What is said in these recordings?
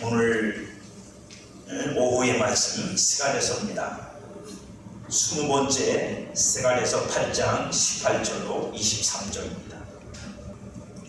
오늘 오후의 말씀 스가랴서입니다. 20번째 스가랴서 8장 18절로 23절입니다.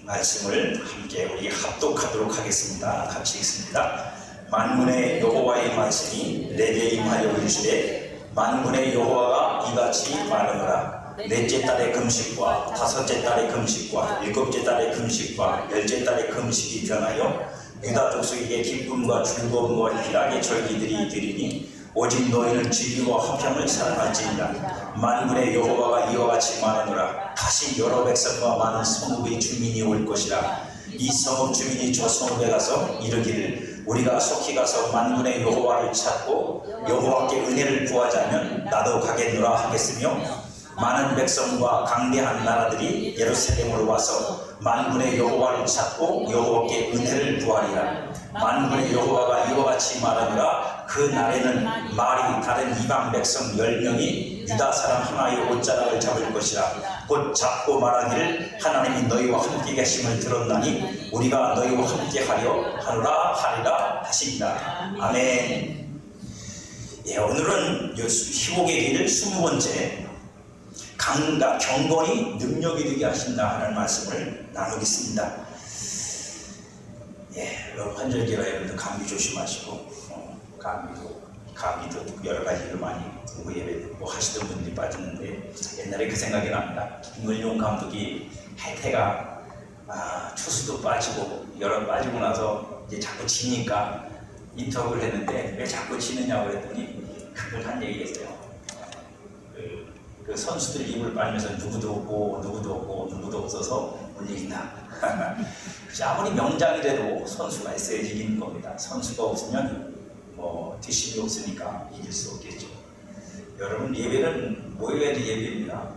말씀을 함께 우리 합독하도록 하겠습니다. 같이 읽습니다. 만군의 여호와의 말씀이 내게 임하여 이르시되 만군의 여호와가 이같이 말하노라. 넷째 달의 금식과 다섯째 달의 금식과 일곱째 달의 금식과 열째 달의 금식이 변하여 유다 족속에게 기쁨과 즐거움과 희락의 절기들이 되리니 오직 너희는 진리와 화평을 사랑할지니라. 만군의 여호와가 이와 같이 말하노라. 다시 여러 백성과 많은 성읍의 주민이 올 것이라. 이 성읍 주민이 저 성읍에 가서 이르기를 우리가 속히 가서 만군의 여호와를 찾고 여호와께 은혜를 구하자면 나도 가겠노라 하겠으며 많은 백성과 강대한 나라들이 예루살렘으로 와서 만군의 여호와를 찾고 여호와께 은혜를 구하리라. 만군의 여호와가 이와 같이 말하노라. 그 날에는 말이 다른 이방 백성 10명이 유다 사람 하나의 옷자락을 잡을 것이라. 곧 잡고 말하기를 하나님이 너희와 함께 계심을 들었나니 우리가 너희와 함께 하려 하노라 하리라 하시니라. 아멘. 예, 오늘은 희복의 길 20번째 강과 경건이 능력이 되게 하신다 하는 말씀을 나누겠습니다. 예, 환절기라 여러분들 감기 조심하시고 감기도 여러 가지로 많이 예배 하시던 분들이 빠졌는데 옛날에 그 생각이 납니다. 김은용 감독이 해태가 투수도 빠지고 여러 빠지고 나서 이제 자꾸 지니까 인터뷰를 했는데 왜 자꾸 지느냐고 그랬더니 그걸 한 얘기가 있어요. 그 선수들 입을 빨면서 누구도 없고 없어서 못 이긴다. 아무리 명장이라도 선수가 있어야지 이기는 겁니다. 선수가 없으면 뒷심이 없으니까 이길 수 없겠죠. 여러분, 예배는 모여야지 예배입니다.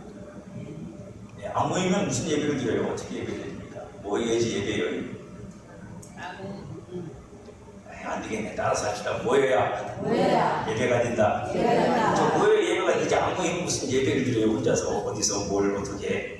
안 모이면 무슨 예배를 드려요? 어떻게 예배를 드립니까? 모여야지 예배예요. 안 되겠네. 따라서 합시다. 모여야 예배가 된다. 저 모여야 예배가 되지. 안 모이면 무슨 예배를 드려요? 혼자서 어디서 뭘 어떻게 해.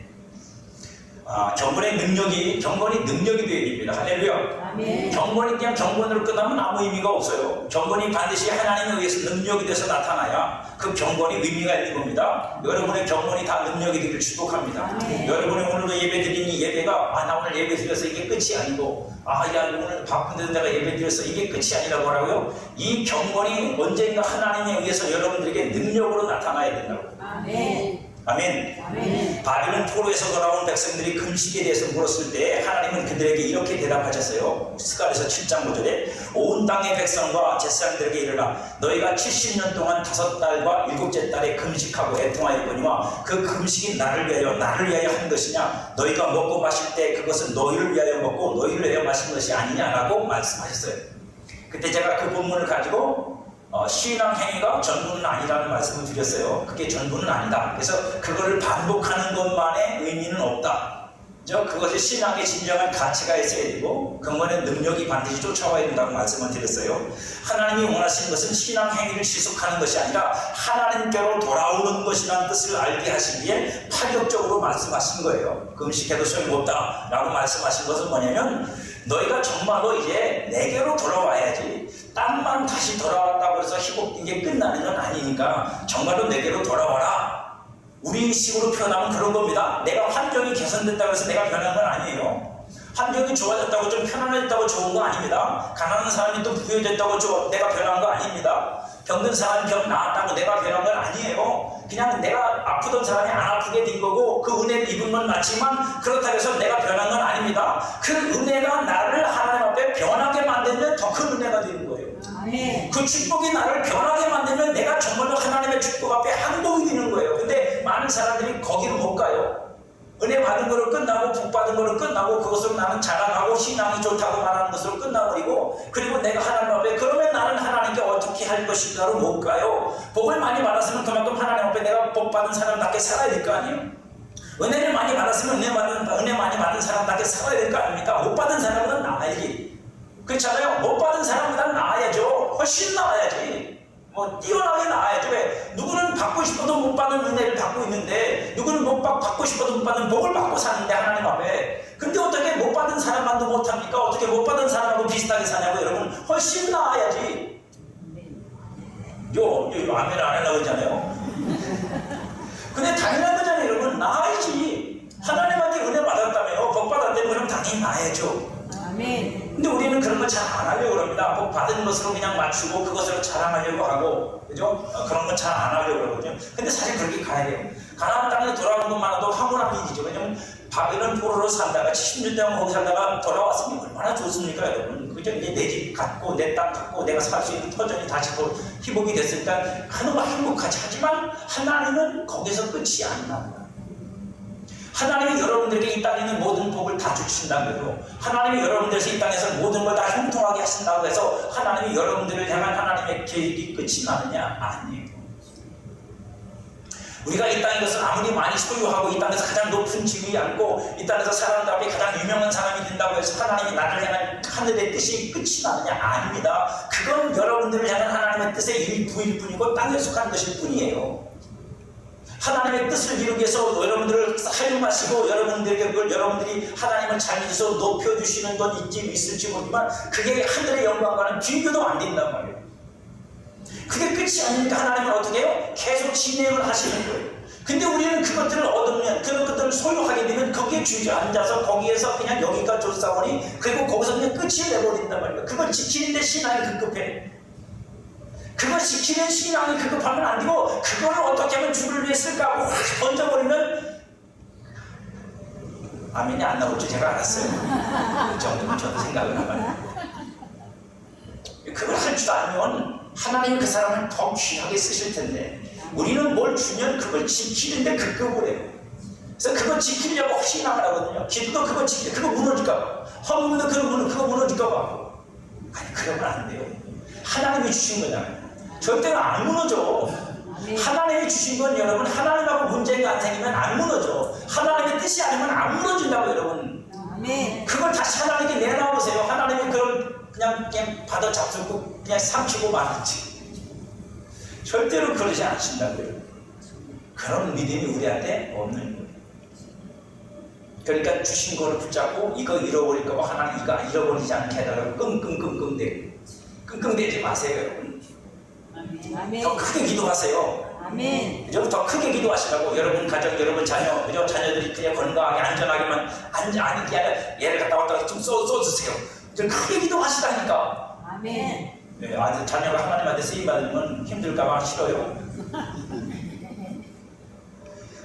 경건이 능력이 되어야 됩니다. 할렐루야. 아멘. 경건이 그냥 경건으로 끝나면 아무 의미가 없어요. 경건이 반드시 하나님에 의해서 능력이 돼서 나타나야 그 경건이 의미가 있는 겁니다. 여러분의 경건이 다 능력이 되길 축복합니다. 아멘. 여러분이 오늘도 예배 드리는 예배가 나 오늘 예배 드려서 이게 끝이 아니고 야 오늘 바쁜데 내가 예배 드려서 이게 끝이 아니라고 하라고요. 이 경건이 언젠가 하나님에 의해서 여러분들에게 능력으로 나타나야 된다고. 아멘. 아멘. 아멘. 바빌론 포로에서 돌아온 백성들이 금식에 대해서 물었을 때 하나님은 그들에게 이렇게 대답하셨어요. 스가랴서 7장 5절에 온 땅의 백성과 제사장들에게 이르라. 너희가 70년 동안 5달과 7째 달에 금식하고 애통하였거니와 그 금식이 나를 위하여 한 것이냐. 너희가 먹고 마실 때 그것은 너희를 위하여 먹고 너희를 위하여 마신 것이 아니냐라고 말씀하셨어요. 그때 제가 그 본문을 가지고 신앙 행위가 전부는 아니라는 말씀을 드렸어요. 그게 전부는 아니다. 그래서 그거를 반복하는 것만의 의미는 없다. 그것이 신앙의 진정한 가치가 있어야 되고 근본의 능력이 반드시 쫓아와야 된다고 말씀을 드렸어요. 하나님이 원하시는 것은 신앙 행위를 지속하는 것이 아니라 하나님께로 돌아오는 것이라는 뜻을 알게 하시기에 파격적으로 말씀하신 거예요. 금식해도 소용없다 라고 말씀하신 것은 뭐냐면 너희가 정말로 이제 내게로 돌아와야지 땅만 다시 돌아왔다고 해서 희복된 게 끝나는 건 아니니까 정말로 내게로 돌아와라. 우리 식으로 표현하면 그런 겁니다. 내가 환경이 개선됐다고 해서 내가 변한 건 아니에요. 환경이 좋아졌다고 좀 편안해졌다고 좋은 거 아닙니다. 가난한 사람이 또 부유해졌다고 내가 변한 거 아닙니다. 병든 사람이 병 나았다고 내가 변한 건 아니에요. 그냥 내가 아프던 사람이 안 아프게 된 거고 그 은혜를 입은 건 맞지만 그렇다고 해서 내가 변한 건 아닙니다. 그 은혜가 나를 하나님 앞에 변하게 만들면 더 큰 은혜가 되는 거예요. 아멘. 그 축복이 나를 변하게 만들면 내가 정말로 하나님의 축복 앞에 항복이 되는 거예요. 근데 많은 사람들이 거기를 못 가요. 은혜 받은 거로 끝나고 복 받은 거로 끝나고 그것으로 나는 자랑하고 신앙이 좋다고 말하는 것으로 끝나버리고 그리고 내가 하나님 앞에 그러면 나는 하나님께 어떻게 할 것인가로 못 가요. 복을 많이 받았으면 그만큼 하나님 앞에 내가 복 받은 사람답게 살아야 될 거 아니에요. 은혜를 많이 받았으면 은혜 많이 받은 사람답게 살아야 될 거 아닙니까? 못 받은 사람은 나아야지. 그렇잖아요. 못 받은 사람보다는 나아야죠. 훨씬 나아야지. 뛰어나게 나아야죠. 왜? 누구는 받고 싶어도 못 받는 은혜를 받고 있는데 누구는 받고 싶어도 못 받는 복을 받고 사는데 하나님 앞에 근데 어떻게 못 받은 사람만도 못합니까? 어떻게 못 받은 사람하고 비슷하게 사냐고 여러분. 훨씬 나아야지. 요 아멘 안 하려고 했잖아요. 근데 당연한 거잖아요 여러분. 나아야지. 하나님한테 은혜 받았다며요. 복 받았다면 그럼 당연히 나아야죠. 아멘. 근데 우리는 그런 거 잘 안 하려고 합니다. 복 받은 것으로 그냥 맞추고 그것으로 자랑하려고 하고, 그죠? 그런 건 잘 안 하려고 그러거든요. 근데 사실 그렇게 가야 돼요. 가나안 땅에 돌아오는 것만으로도 황홀한 일이죠. 왜냐면 바벨론 포로로 살다가 70년 동안 거기 살다가 돌아왔으면 얼마나 좋습니까 여러분. 그죠? 이제 내 집 갖고 내 땅 갖고 내가 살 수 있는 터전이 다시 또 회복이 됐으니까 하는 거 행복하지. 하지만 하나님은 거기서 끝이 아니라 하나님이 여러분들에게 이 땅에 있는 모든 복을 다 주신다고요. 하나님이 여러분들에서 이 땅에서 모든 걸 다 형통하게 하신다고 해서 하나님이 여러분들을 향한 하나님의 계획이 끝이 나느냐? 아니에요. 우리가 이 땅에 것을 아무리 많이 소유하고 이 땅에서 가장 높은 지위에 앉고 이 땅에서 사람들 앞에 가장 유명한 사람이 된다고 해서 하나님이 나를 향한 하늘의 뜻이 끝이 나느냐? 아닙니다. 그건 여러분들을 향한 하나님의 뜻의 일부일 뿐이고 땅에 속한 것일 뿐이에요. 하나님의 뜻을 이루기 위해서 여러분들을 사용하시고 여러분들에게 그걸 여러분들이 하나님을 잘 믿어서 높여주시는 건 있을지 모르지만 그게 하늘의 영광과는 비교도 안 된단 말이에요. 그게 끝이 아니니까 하나님은 어떻게 해요? 계속 진행을 하시는 거예요. 근데 우리는 그것들을 얻으면 그런 것들을 소유하게 되면 거기에 주저앉아서 거기에서 그냥 여기가 좋사오니 그리고 거기서 그냥 끝이 내버린단 말이에요. 그걸 지키는데 신앙이 급급해. 그걸 지키는 신앙이 급급하면 안 되고 그걸 어떻게 하면 주를 위해 쓸까 하고 던져버리면 아멘이 안 나올 줄 제가 알았어요. 그 정도는 저도 생각을 하면 그걸 할 줄 알면 하나님이 그 사람을 더 귀하게 쓰실 텐데 우리는 뭘 주면 그걸 지키는데 급급을 해요. 그래서 그걸 지키려고 신앙을 하거든요. 기도도 그걸 지키려 그거 무너질까 봐. 헌금도 그거 무너질까 봐. 아니 그러면 안 돼요. 하나님이 주신 거잖아요. 절대로 안 무너져. 하나님이 주신 건 여러분 하나님하고 문제가 안 생기면 안 무너져. 하나님의 뜻이 아니면 안 무너진다고 여러분. 그걸 다시 하나님께 내놔보세요. 하나님이 그걸 그냥 받아 잡수고 그냥 삼키고 말았지. 절대로 그러지 않으신다고요. 그런 믿음이 우리한테 없는 거예요. 그러니까 주신 거를 붙잡고 이거 잃어버릴까봐 하나님 이거 잃어버리지 않게 해달라고 끙끙대지 마세요 여러분. 아멘. 더 크게 기도하세요. 아멘. 그죠? 더 크게 기도하시라고. 여러분 가정, 여러분 자녀, 그죠? 자녀들이 그냥 건강하게 안전하게만 아니 그냥 얘를 갖다 왔다가 좀 써주세요. 좀 크게 기도하시다니까. 아멘. 네, 자녀가 하나님한테 쓰임 받으면 힘들까봐 싫어요.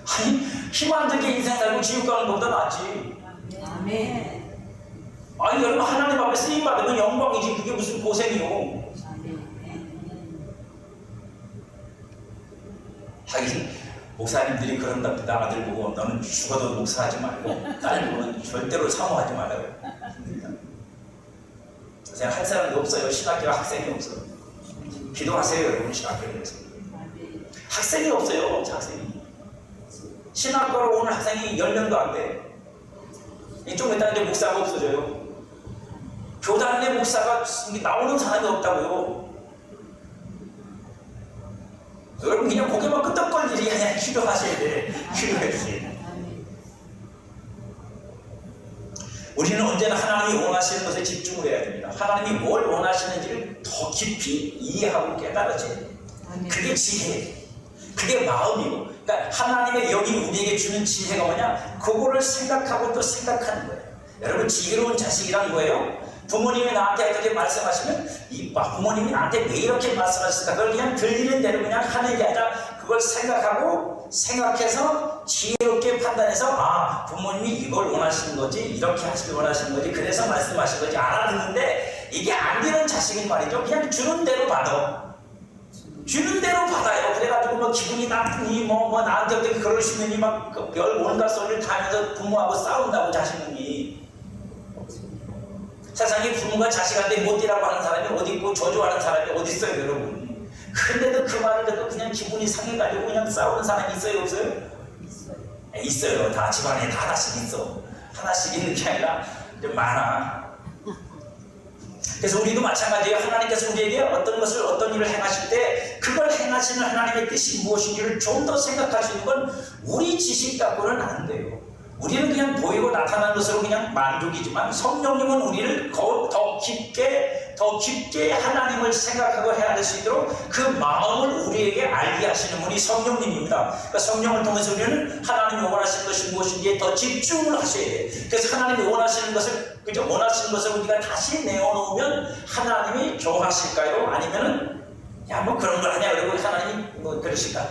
아니 힘 안 들게 인생 살고 지옥 가는 것보다 낫지. 아멘. 아니 여러분 하나님 앞에 쓰임 받으면 영광이지 그게 무슨 고생이요. 하긴 목사님들이 그런답니다. 아들 보고 너는 죽어도 목사하지 말고 딸 보고는 절대로 사모하지 말라고. 그냥 할 사람도 없어요. 신학교 학생이 없어요. 기도하세요 여러분. 신학교에 대해서 학생이 없어요. 학생이 신학교로 오는 학생이 10명도 안 돼. 좀 이따 이제 목사가 없어져요. 교단 내 목사가 나오는 사람이 없다고요. 여러분 그냥 고개만 끄덕거릴 일이 아니라 기도하셔야 돼. 기도해주세요. 우리는 언제나 하나님이 원하시는 것에 집중을 해야 됩니다. 하나님이 뭘 원하시는지를 더 깊이 이해하고 깨달아져야 돼요. 그게 지혜예요. 그게 마음이고. 그러니까 하나님의 여기 우리에게 주는 지혜가 뭐냐? 그거를 생각하고 또 생각하는 거예요. 여러분 지혜로운 자식이란 거예요. 부모님이 나한테 어떻게 말씀하시면 부모님이 나한테 왜 이렇게 말씀하실까? 그걸 그냥 들리는 대로 그냥 하는 게 아니라 그걸 생각해서 지혜롭게 판단해서 부모님이 이걸 원하시는 거지 이렇게 하시길 원하시는 거지 그래서 말씀하신 거지 알아듣는데 이게 안 되는 자식인 말이죠. 그냥 주는 대로 받아. 주는 대로 받아요. 그래가지고 뭐 기분이 나쁘니 뭐 나한테 어떻게 그러시느니 막 별 온갖 소리를 다 하면서 부모하고 싸운다고 자식이. 세상에 부모가 자식한테 못되라고 하는 사람이 어디 있고 저주하는 사람이 어디 있어요 여러분. 근데도 그 말을 듣고 그냥 기분이 상해가지고 그냥 싸우는 사람이 있어요 없어요? 있어요. 다 집안에 다 하나씩 있어. 하나씩 있는 게 아니라 좀 많아. 그래서 우리도 마찬가지예요. 하나님께서 우리에게 어떤 것을 어떤 일을 행하실 때 그걸 행하시는 하나님의 뜻이 무엇인지를 좀 더 생각할 수 있는 건 우리 지식 갖고는 안 돼요. 우리는 그냥 보이고 나타나는 것으로 그냥 만족이지만 성령님은 우리를 더 깊게 하나님을 생각하고 헤아릴 수 있도록 그 마음을 우리에게 알게 하시는 분이 성령님입니다. 그러니까 성령을 통해서 우리는 하나님이 원하시는 것이 무엇인지에 더 집중을 하셔야 돼요. 그래서 하나님이 원하시는 것을 우리가 다시 내어놓으면 하나님이 좋아하실까요? 아니면은 야 뭐 그런 걸 하냐 그러고 하나님이 뭐 그러실까?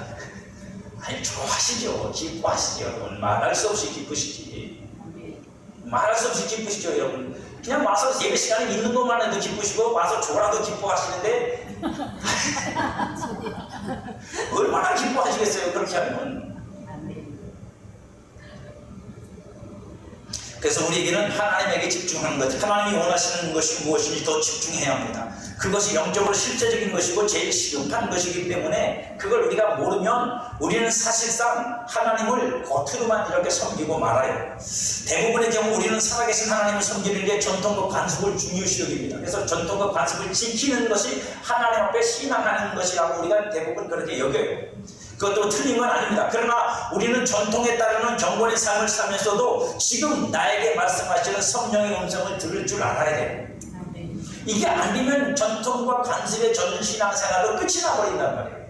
아니 좋아하시죠. 기뻐하시죠. 말할 수 없이 기쁘시지. 말할 수 없이 기쁘시죠 여러분. 그냥 와서 예배 시간에 있는 것만 해도 기쁘시고 와서 졸아도 기뻐하시는데 얼마나 기뻐하시겠어요 그렇게 하면. 그래서 우리에게는 하나님에게 집중하는 것, 하나님이 원하시는 것이 무엇인지 더 집중해야 합니다. 그것이 영적으로 실제적인 것이고 제일 시급한 것이기 때문에 그걸 우리가 모르면 우리는 사실상 하나님을 겉으로만 이렇게 섬기고 말아요. 대부분의 경우 우리는 살아계신 하나님을 섬기는 게 전통과 관습을 중요시 여깁니다. 그래서 전통과 관습을 지키는 것이 하나님 앞에 신앙하는 것이라고 우리가 대부분 그렇게 여겨요. 그것도 틀린 건 아닙니다. 그러나 우리는 전통에 따르는 경건의 삶을 살면서도 지금 나에게 말씀하시는 성령의 음성을 들을 줄 알아야 돼요. 이게 아니면 전통과 관습의 전 신앙생활로 끝이 나버린단 말이에요.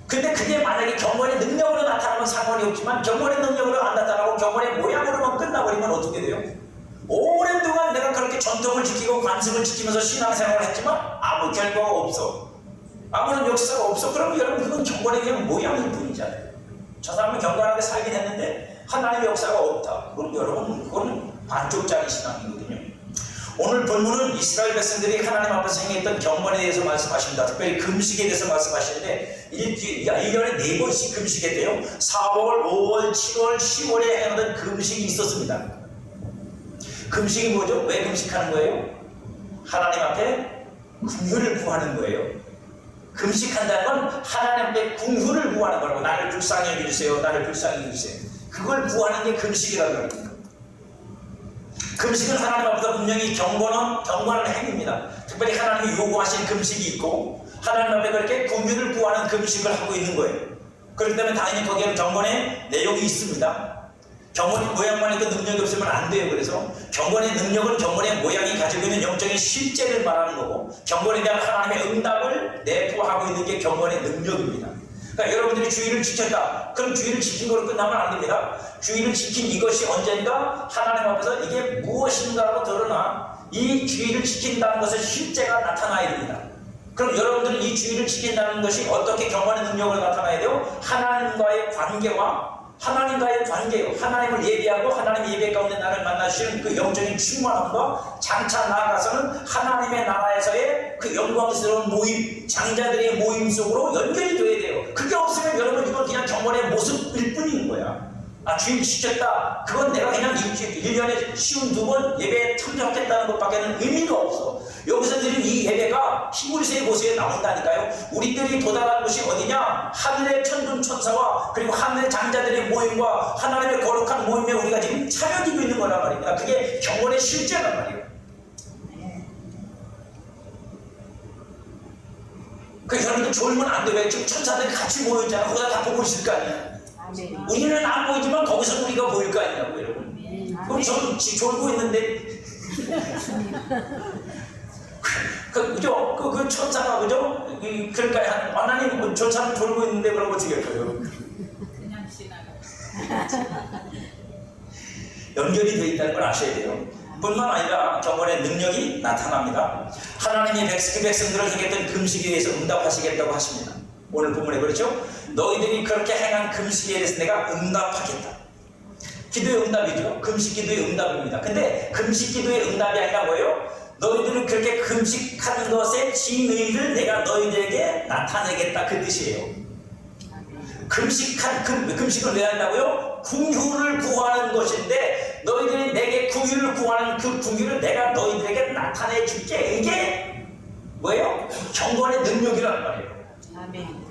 근데 그게 만약에 경건의 능력으로 나타나면 상관이 없지만 경건의 능력으로 안 나타나고 경건의 모양으로만 끝나버리면 어떻게 돼요? 오랜 동안 내가 그렇게 전통을 지키고 관습을 지키면서 신앙생활을 했지만 아무 결과가 없어. 아무런 역사가 없어. 그러면 여러분 그건 경건의 그냥 모양일 뿐이잖아요. 저 사람은 경건하게 살긴 했는데 하나님의 역사가 없다. 그럼 여러분 그거는 반쪽짜리 신앙이거든요. 오늘 본문은 이스라엘 백성들이 하나님 앞에서 행했던 경건에 대해서 말씀하십니다. 특별히 금식에 대해서 말씀하시는데 1년에 4번씩 금식했대요. 4월, 5월, 7월, 10월에 행하던 금식이 있었습니다. 금식이 뭐죠? 왜 금식하는 거예요? 하나님 앞에 긍휼을 구하는 거예요. 금식한다는 건 하나님 앞에 긍휼을 구하는 거라고. 나를 불쌍히 여겨주세요. 나를 불쌍히 여겨주세요. 그걸 구하는 게 금식이라고 합니다. 금식은 하나님 앞에서 분명히 경건한 행위입니다. 특별히 하나님이 요구하신 금식이 있고 하나님 앞에 그렇게 긍휼을 구하는 금식을 하고 있는 거예요. 그렇기 때문에 당연히 거기에는 경건의 내용이 있습니다. 경건의 모양만 해도 능력이 없으면 안 돼요. 그래서 경건의 능력은 경건의 모양이 가지고 있는 영적인 실제를 말하는 거고 경건에 대한 하나님의 응답을 내포하고 있는 게 경건의 능력입니다. 그러니까 여러분들이 주의를 지켰다. 그럼 주의를 지킨 거로 끝나면 안 됩니다. 주의를 지킨 이것이 언젠가 하나님 앞에서 이게 무엇인가라고 드러나 이 주의를 지킨다는 것의 실제가 나타나야 됩니다. 그럼 여러분들은 이 주의를 지킨다는 것이 어떻게 경건의 능력으로 나타나야 돼요? 하나님과의 관계요. 하나님을 예배하고 하나님의 예배 가운데 나를 만나주시는 그 영적인 충만함과 장차 나아가서는 하나님의 나라에서의 그 영광스러운 모임, 장자들의 모임 속으로 연결이 돼야 돼요. 그게 없으면 여러분 이건 그냥 경건의 모습일 뿐인 거야. 아, 주일 지켰다. 그건 내가 그냥 1년에 쉬운 2번 예배에 참석했다는 것밖에는 의미가 없어. 여기서 드린 이 예배가 히브리서의 모습에 나온다니까요. 우리들이 도달한 곳이 어디냐? 하늘의 천군 천사와 그리고 하늘의 장자들의 모임과 하나님의 거룩한 모임에 우리가 지금 참여되고 있는 거란 말입니다. 그게 경건의 실제란 말이에요. 그 여러분들 졸면 안 돼. 왜? 지금 천사들이 같이 모여있잖아. 거기다 다 보고 있을 거 아니야. 우리는 안 보이지만 거기서 우리가 보일 거 아니냐고 여러분. 그럼 저는 졸고 있는데 그죠? 그 천사가 그죠? 그러니까 하나님 저 사람 졸고 있는데 그럼 어떻게 할까요? 그냥 지나가. 연결이 되어 있다는 걸 아셔야 돼요. 뿐만 아니라 경건의 능력이 나타납니다. 하나님이 그 백성들을 행했던 금식에 대해서 응답하시겠다고 하십니다. 오늘 본문에 그렇죠? 너희들이 그렇게 행한 금식에 대해서 내가 응답하겠다. 기도의 응답이죠. 금식 기도의 응답입니다. 근데 금식 기도의 응답이 아니라 뭐예요? 너희들은 그렇게 금식하는 것의 진의를 내가 너희들에게 나타내겠다. 그 뜻이에요. 금식을 왜 한다고요? 긍휼을 구하는 것인데 너희들이 내게 긍휼을 구하는 그 긍휼을 내가 너희들에게 나타내 줄게. 이게 뭐예요? 경건의 능력이란 말이에요. 아멘.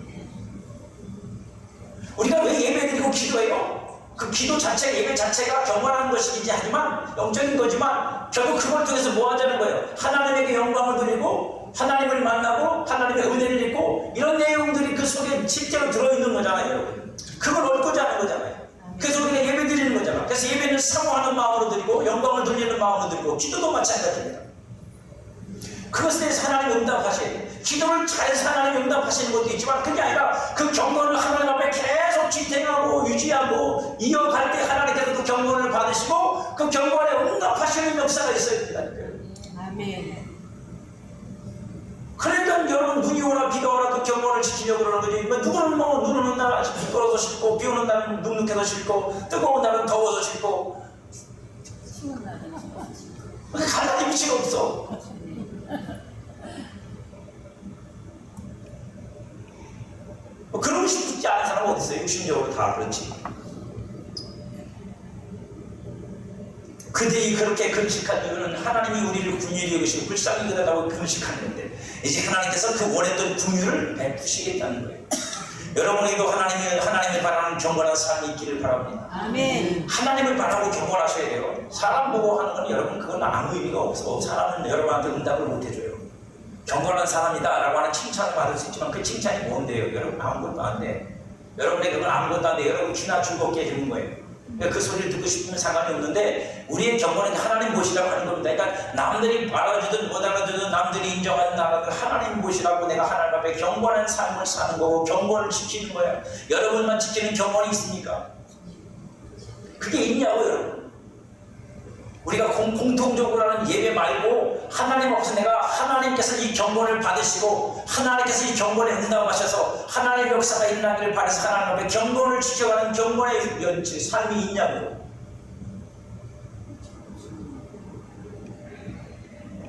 우리가 왜 예배드리고 기도해요? 그 기도 자체, 예배 자체가 경건한 것이지 하지만 영적인 거지만 결국 그걸 통해서 뭐 하자는 거예요? 하나님에게 영광을 드리고 하나님을 만나고 하나님의 은혜를 입고 이런 내용들이 그 속에 실제로 들어있는 거잖아요. 여러분. 그걸 얻고자 하는 거잖아요. 그래서 우리가 예배 드리는 거잖아. 그래서 예배는 사모하는 마음으로 드리고 영광을 돌리는 마음으로 드리고 기도도 마찬가지입니다. 그것에 대해서 하나님 응답하셔야 돼요. 기도를 잘해서 하나님 응답하시는 것도 있지만 그게 아니라 그 경건을 하나님 앞에 계속 지탱하고 유지하고 이어갈 때 하나님께서 그 경건을 받으시고 그 경건에 응답하시는 역사가 있어야 된다니까요. 아멘. 그러니까 여러분 눈이 오나 비가 오나 그 경건을 지키려고 그러는 거지. 누구는 뭐 눈 오는 날 미끄러워서 싫고 비 오는 날은 눅눅해서 싫고 뜨거운 날은 더워서 싫고 추운 날은 하나님 위치가 없어. 뭐 그러고 싶지 않은 사람 어디 있어요? 육신적으로 다 그렇지. 그들이 그렇게 금식한 이유는 하나님이 우리를 긍휼히 여기시고 불쌍히 여겨다고 금식하는 건데 이제 하나님께서 그 원했던 긍휼을 베푸시겠다는 거예요. 여러분에게도 하나님을 바라는 경건한 삶이 있기를 바랍니다. 아멘. 하나님을 바라고 경건하셔야 돼요. 사람 보고 하는 건 여러분 그건 아무 의미가 없어. 사람은 여러분한테 응답을 못 해줘요. 경건한 사람이다 라고 하는 칭찬을 받을 수 있지만 그 칭찬이 뭔데요? 여러분 아무것도 안 돼. 여러분에게 그건 아무것도 안 돼. 여러분 기나 즐겁게 해주는 거예요. 그 소리를 듣고 싶으면 상관이 없는데 우리의 경건은 하나님 보시라고 하는 겁니다. 그러니까 남들이 알아주든 못 알아주든 남들이 인정하는 나라들 하나님 보시라고 내가 하나님 앞에 경건한 삶을 사는 거고 경건을 지키는 거야. 여러분만 지키는 경건이 있습니까? 그게 있냐고 여러분. 우리가 공통적으로 하는 예배 말고 하나님 앞에서 내가 하나님께서 이 경건을 받으시고 하나님께서 이 경건에 응답하셔서 하나님의 역사가 일어나기를 바라서 하나님 앞에 경건을 지켜가는 경건의 삶이 있냐고요.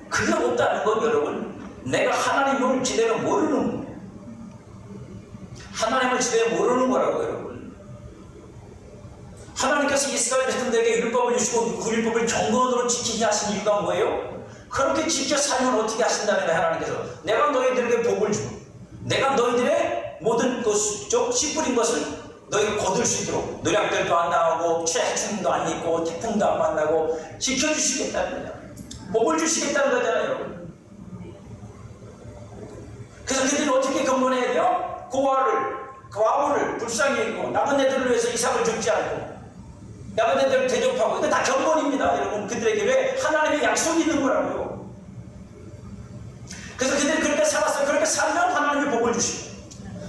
그게 없다는 건 여러분 내가 하나님을 제대로 모르는 거예요. 하나님을 제대로 모르는 거라고 여러분. 하나님께서 이스라엘 백성들에게 율법을 주시고 그 율법을 경건으로 지키게 하신 이유가 뭐예요? 그렇게 지켜 살면 어떻게 하신다는 거예요. 하나님께서 내가 너희들에게 복을 주고 내가 너희들의 모든 그 씨 뿌린 것을 너희가 거둘 수 있도록 노략들도 안 나오고 해충도 안 있고 태풍도 안 만나고 지켜주시겠다는 거예요. 복을 주시겠다는 거잖아요 여러분. 그래서 그들이 어떻게 경건해야 돼요? 과부를 불쌍히 여기고 남은 애들을 위해서 이삭을 죽지 않고 남은 애들을 대접하고 이거 다 경건입니다 여러분. 그들에게 왜? 하나님의 약속이 있는 거라고요. 그래서 그들이 그렇게 살았어요. 그렇게 살면 하나님의 복을 주시고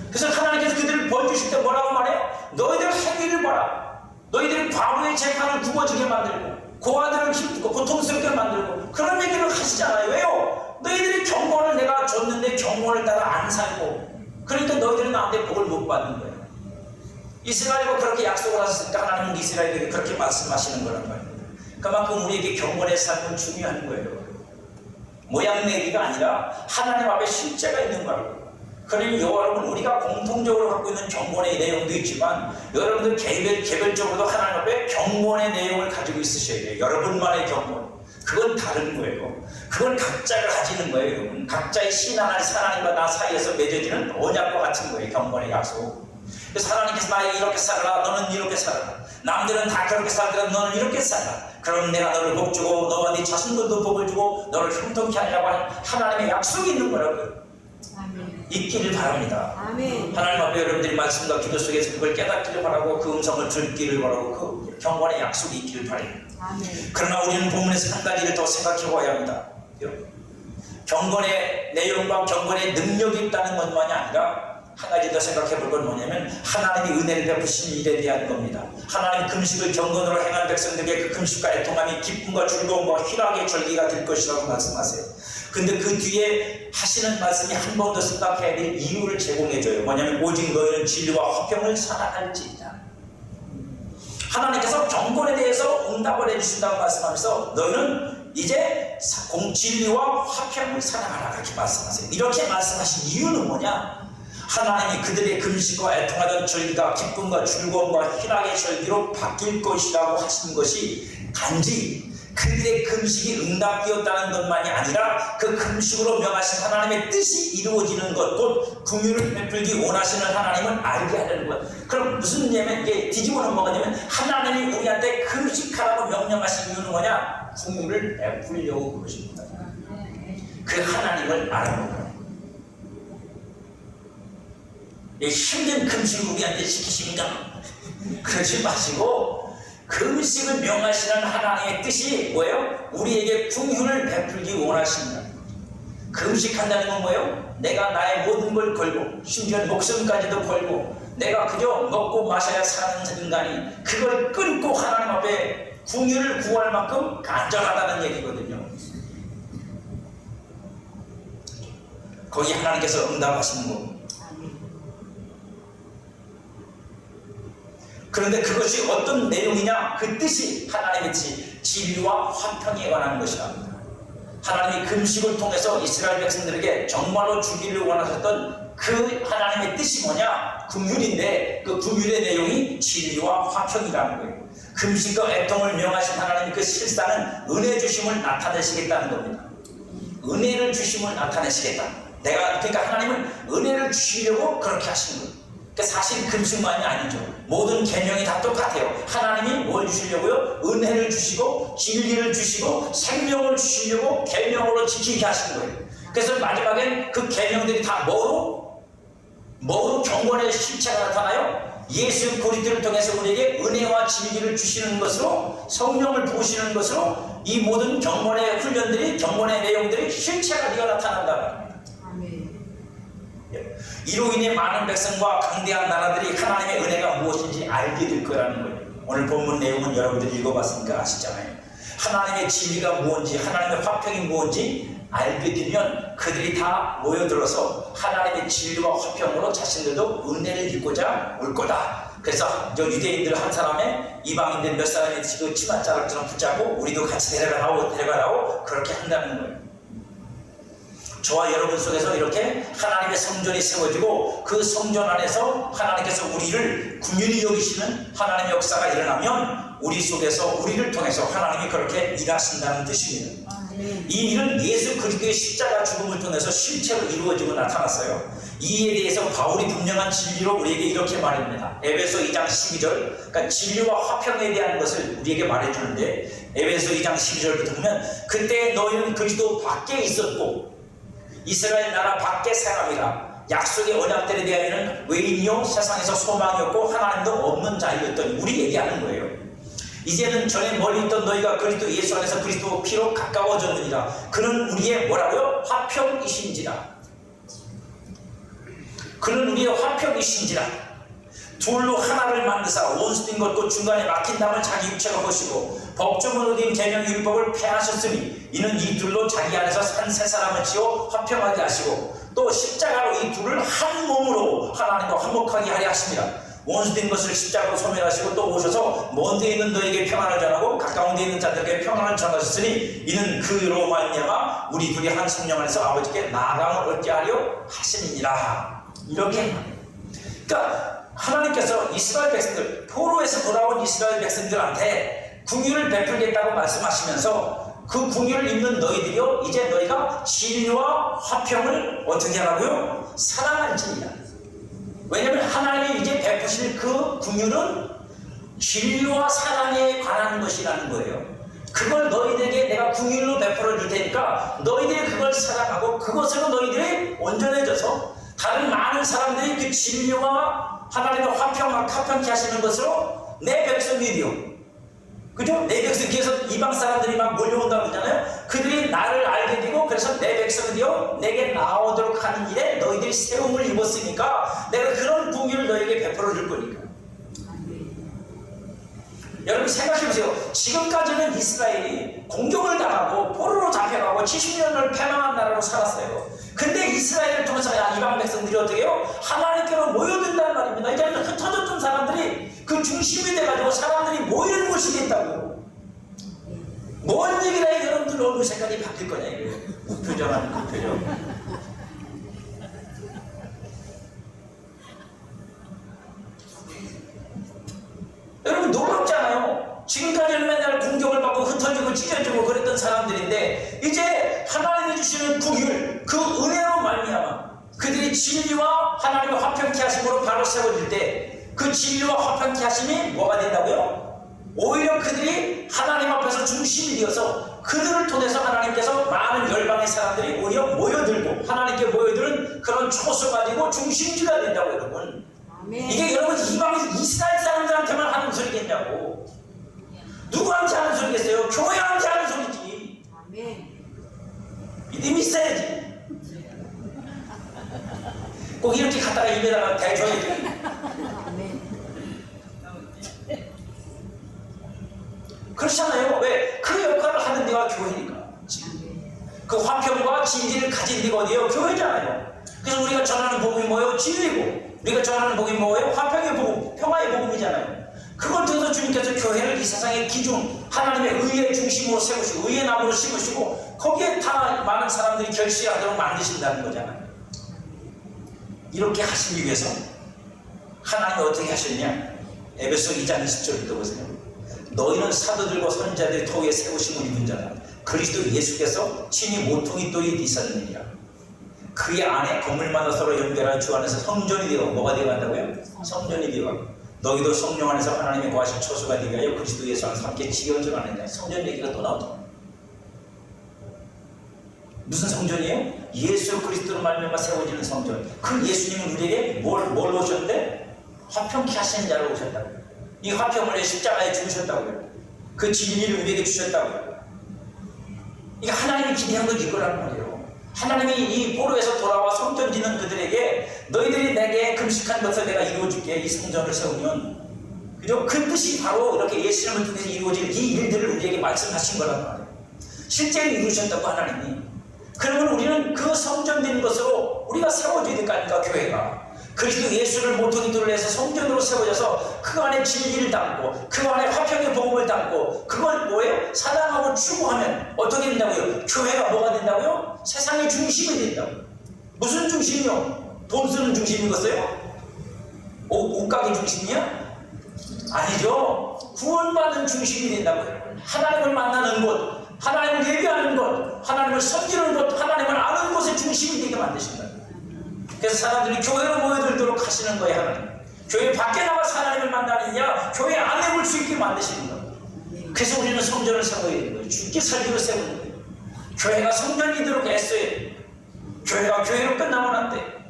그래서 하나님께서 그들을 벌 주실 때 뭐라고 말해요? 너희들 행위를 봐라. 너희들이 과부의 재판을 굽어지게 만들고 고아들을 힘들고 고통스럽게 만들고 그런 얘기를 하시잖아요. 왜요? 너희들이 경건을 내가 줬는데 경건을 따라 안 살고 그러니까 너희들은 나한테 복을 못 받는 거예요. 이스라엘과 그렇게 약속을 하셨으니까 하나님은 이스라엘에게 그렇게 말씀하시는 거란 말입니다. 그만큼 우리에게 경건의 삶은 중요한 거예요. 모양 내기가 아니라 하나님 앞에 실제가 있는 거라고. 그러니 여러분 우리가 공통적으로 갖고 있는 경건의 내용도 있지만 여러분들 개별적으로도 하나님 앞에 경건의 내용을 가지고 있으셔야 돼요. 여러분만의 경건. 그건 다른 거예요. 그건 각자가 가지는 거예요. 여러분. 각자의 신앙을 하나님과 나 사이에서 맺어지는 언약과 같은 거예요. 경건의 약속. 그래서 하나님께서 나에게 이렇게 살아라. 너는 이렇게 살아라. 남들은 다 그렇게 살더라. 너는 이렇게 살아라. 그럼 내가 너를 복 주고 너와 네 자손들도 복을 주고 너를 형통케 하려고 하는 하나님의 약속이 있는 거라고요. 아멘. 있기를 바랍니다. 아멘. 하나님 앞에 여러분들이 말씀과 기도 속에서 그걸 깨닫기를 바라고 그 음성을 듣기를 바라고 그 경건의 약속이 있기를 바랍니다. 아멘. 그러나 우리는 본문에서 한 가지를 더 생각해 봐야 합니다. 경건의 내용과 경건의 능력이 있다는 것만이 아니라 한 가지 더 생각해 볼 건 뭐냐면 하나님이 은혜를 베푸신 일에 대한 겁니다. 하나님 금식을 경건으로 행한 백성들에게 그 금식과 애통함이 기쁨과 즐거움과 희락의 절기가 될 것이라고 말씀하세요. 근데 그 뒤에 하시는 말씀이 한 번 더 생각해야 될 이유를 제공해줘요. 뭐냐면 오직 너희는 진리와 화평을 사랑할지니라. 하나님께서 경건에 대해서 응답을 해주신다고 말씀하면서 너희는 이제 진리와 화평을 사랑하라 그렇게 말씀하세요. 이렇게 말씀하신 이유는 뭐냐? 하나님이 그들의 금식과 애통하던 절기가 기쁨과 즐거움과 희락의 절기로 바뀔 것이라고 하신 것이 단지 그들의 금식이 응답되었다는 것만이 아니라 그 금식으로 명하신 하나님의 뜻이 이루어지는 것, 곧 긍휼을 베풀기 원하시는 하나님을 알게 하려는 것. 그럼 무슨 얘기냐면 이게 뒤집어 넘어가냐면 하나님이 우리한테 금식하라고 명령하신 이유는 뭐냐? 긍휼을 베풀려고 그러십니다. 그 하나님을 알아보는 거예요. 힘든 금식을 우리한테 시키십니까? 그러지 마시고 금식을 명하시는 하나님의 뜻이 뭐예요? 우리에게 긍휼을 베풀기 원하십니다. 금식한다는 건 뭐예요? 내가 나의 모든 걸 걸고 심지어 목숨까지도 걸고 내가 그저 먹고 마셔야 사는 인간이 그걸 끊고 하나님 앞에 긍휼을 구할 만큼 간절하다는 얘기거든요. 거기 하나님께서 응답하시는 겁니다. 그런데 그것이 어떤 내용이냐? 그 뜻이 하나님의 진리와 화평에 관한 것이다. 하나님이 금식을 통해서 이스라엘 백성들에게 정말로 주기를 원하셨던 그 하나님의 뜻이 뭐냐? 긍휼인데 그 긍휼의 내용이 진리와 화평이라는 거예요. 금식과 애통을 명하신 하나님 그 실사는 은혜 주심을 나타내시겠다는 겁니다. 은혜를 주심을 나타내시겠다. 그러니까 하나님은 은혜를 주시려고 그렇게 하시는 거예요. 그러니까 사실 금식만이 아니죠. 모든 계명이 다 똑같아요. 하나님이 뭘 주시려고요? 은혜를 주시고 진리를 주시고 생명을 주시려고 계명으로 지키게 하시는 거예요. 그래서 마지막엔 그 계명들이 다 뭐로 경건의 실체가 나타나요? 예수 그리스도를 통해서 우리에게 은혜와 진리를 주시는 것으로 성령을 부으시는 것으로 이 모든 경건의 훈련들이 경건의 내용들이 실체가 되어 나타난다 말입니다. 이로 인해 많은 백성과 강대한 나라들이 하나님의 은혜가 무엇인지 알게 될 거라는 거예요. 오늘 본문 내용은 여러분들이 읽어봤으니까 아시잖아요. 하나님의 진리가 무엇인지 하나님의 화평이 무엇인지 알게 되면 그들이 다 모여들어서 하나님의 진리와 화평으로 자신들도 은혜를 입고자 올 거다. 그래서 저 유대인들 한 사람에 이방인들 몇 사람이 그 치맛자락처럼 붙잡고 우리도 같이 데려가라고 그렇게 한다는 거예요. 저와 여러분 속에서 이렇게 하나님의 성전이 세워지고 그 성전 안에서 하나님께서 우리를 긍휼히 여기시는 하나님의 역사가 일어나면 우리 속에서 우리를 통해서 하나님이 그렇게 일하신다는 뜻입니다. 이 일은 예수 그리스도의 십자가 죽음을 통해서 실체로 이루어지고 나타났어요. 이에 대해서 바울이 분명한 진리로 우리에게 이렇게 말합니다. 에베소 2장 12절, 그러니까 진리와 화평에 대한 것을 우리에게 말해주는데 에베소 2장 12절부터 보면 그때 너희는 그리스도 밖에 있었고 이스라엘 나라 밖의 사람이라 약속의 언약들에 대하여는 외인이요 세상에서 소망이 없고 하나님도 없는 자이었더니 우리 얘기하는 거예요. 이제는 전에 멀리 있던 너희가 그리스도 예수 안에서 그리스도 피로 가까워졌느니라. 그는 우리의 뭐라고요? 화평이신지라. 그는 우리의 화평이신지라. 둘로 하나를 만드사 원수된 것도 중간에 막힌 담을 자기 육체가 보시고 법조문으로 된 계명 율법을 폐하셨으니 이는 이 둘로 자기 안에서 한 세 사람을 지어 화평하게 하시고 또 십자가로 이 둘을 한 몸으로 하나님과 화목하게 하려 하십니다. 원수된 것을 십자가로 소멸하시고 또 오셔서 먼 데 있는 너에게 평안을 전하고 가까운 데 있는 자들에게 평안을 전하셨으니 이는 그로 말미암아 우리 둘이 한 성령 안에서 아버지께 나아감을 얻게 하려 하심이니라. 이렇게 그러니까 하나님께서 이스라엘 백성들, 포로에서 돌아온 이스라엘 백성들한테 긍휼을 베풀겠다고 말씀하시면서 그 긍휼을 입는 너희들이요 이제 너희가 진리와 화평을 어떻게 하라고요? 사랑할지니라. 왜냐하면 하나님이 이제 베푸실 그 긍휼은 진리와 사랑에 관한 것이라는 거예요. 그걸 너희들에게 내가 긍휼로 베풀어 줄 테니까 너희들이 그걸 사랑하고 그것으로 너희들이 온전해져서 다른 많은 사람들이 그 진리와 하나님의 화평케 하시는 것으로 내 백성이요. 그죠? 내 백성 뒤에서 이방 사람들이 막 몰려온다고 그러잖아요. 그들이 나를 알게 되고 그래서 내 백성이요 내게 나오도록 하는 일에 너희들이 세움을 입었으니까 내가 그런 긍휼을 너희에게 베풀어 줄 거니까. 여러분 생각해보세요. 지금까지는 이스라엘이 공격을 당하고 포로로 잡혀가고 70년을 패망한 나라로 살았어요. 근데 이스라엘을 통해서 이방 백성들이 어떻게 해요? 하나님께로 모여든다는 말입니다. 이제는 흩어졌던 사람들이 그 중심이 돼가지고 사람들이 모이는 곳이 됐다고. 뭔 얘기라 해 여러분들 얼굴 색깔이 바뀔 거냐 이거. 표정하는 그 표정. 여러분 놀랍잖아요. 지금까지는 맨날 공격을 받고 흩어지고 찢어지고 그랬던 사람들인데 이제 하나님이 주시는 긍휼, 그 은혜로 말미암아 그들이 진리와 하나님의 화평케 하심으로 바로 세워질 때 그 진리와 화평케 하심이 뭐가 된다고요? 오히려 그들이 하나님 앞에서 중심이 되어서 그들을 통해서 하나님께서 많은 열방의 사람들이 오히려 모여들고 하나님께 모여드는 그런 초소 가지고 중심지가 된다고 여러분. 이게 여러분 이방에서 이스라엘 사람들한테만 하는 소리겠냐고. 누구한테 하는 소리겠어요? 교회한테 하는 소리지. 아멘. 믿음이 있어야지. 꼭 이렇게 갖다가 입에다가 대줘야지. 아멘. 그렇잖아요. 왜? 그 역할을 하는 데가 교회니까. 그 화평과 진리를 가진 데가 어디예요? 교회잖아요. 그래서 우리가 전하는 복음이 뭐예요? 진리고, 우리가 전하는 복음이 뭐예요? 화평의 복음, 평화의 복음이잖아요. 그걸 통해서 주님께서 교회를 이 세상의 기준, 하나님의 의의 중심으로 세우시고 의의 나무로 심으시고 거기에 다 많은 사람들이 결실하도록 만드신다는 거잖아요. 이렇게 하시기 위해서 하나님이 어떻게 하셨냐? 에베소 2장 20절을 떠보세요. 너희는 사도들과 선지자들의 터위에 세우심을 입은 자다. 그리스도 예수께서 친히 모퉁이 돌이 되셨느니라. 그의 안에 건물마다 서로 연결한 주 안에서 성전이 되어 뭐가 되어 간다고요? 성전이 되어 너희도 성령 안에서 하나님의 거하신 처소가 되게 하여 그리스도 예수 안에서 함께 지어져 가느냐. 성전 얘기가 또 나오죠. 무슨 성전이에요? 예수 그리스도로 말미암아 세워지는 성전. 그 예수님은 우리에게 뭘 오셨는데? 화평케 하시는 자로 오셨다고요. 이 화평을 위해 십자가에 죽으셨다고요. 그 진리를 우리에게 주셨다고요. 이게 하나님이 기대한 건 이거라는 말이에요. 하나님이 이 포로에서 돌아와 성전 짓는 그들에게 너희들이 내게 금식한 것을 내가 이루어줄게. 이 성전을 세우면, 그죠? 그 뜻이 바로 이렇게 예수님을 통해서 이루어질 이 일들을 우리에게 말씀하신 거란 말이에요. 실제로 이루셨다고 하나님이. 그러면 우리는 그 성전된 것으로 우리가 세워져야 될 거 아닙니까? 교회가 그리스도 예수를 모퉁이 돌을 해서 성전으로 세워져서 그 안에 진리를 담고 그 안에 화평의 복음을 담고 그걸 뭐예요? 사랑하고 추구하면 어떻게 된다고요? 교회가 뭐가 된다고요? 세상의 중심이 된다고요. 무슨 중심이요? 돈 쓰는 중심이겠어요? 옷가게 중심이야? 아니죠. 구원받는 중심이 된다고요. 하나님을 만나는 곳, 하나님을 예배하는 것, 하나님을 섬기는 것, 하나님을 아는 것의 중심이 되게 만드신다. 그래서 사람들이 교회로 모여들도록 하시는 거예요. 하나님. 교회 밖에 나가서 하나님을 만나느냐, 교회 안에 올 수 있게 만드시는 거예요. 그래서 우리는 성전을 세워야 되는 거예요. 죽게 살기로 세우는 거예요. 교회가 성전이 되도록 애써야 돼요. 교회가 교회로 끝나면 안 돼.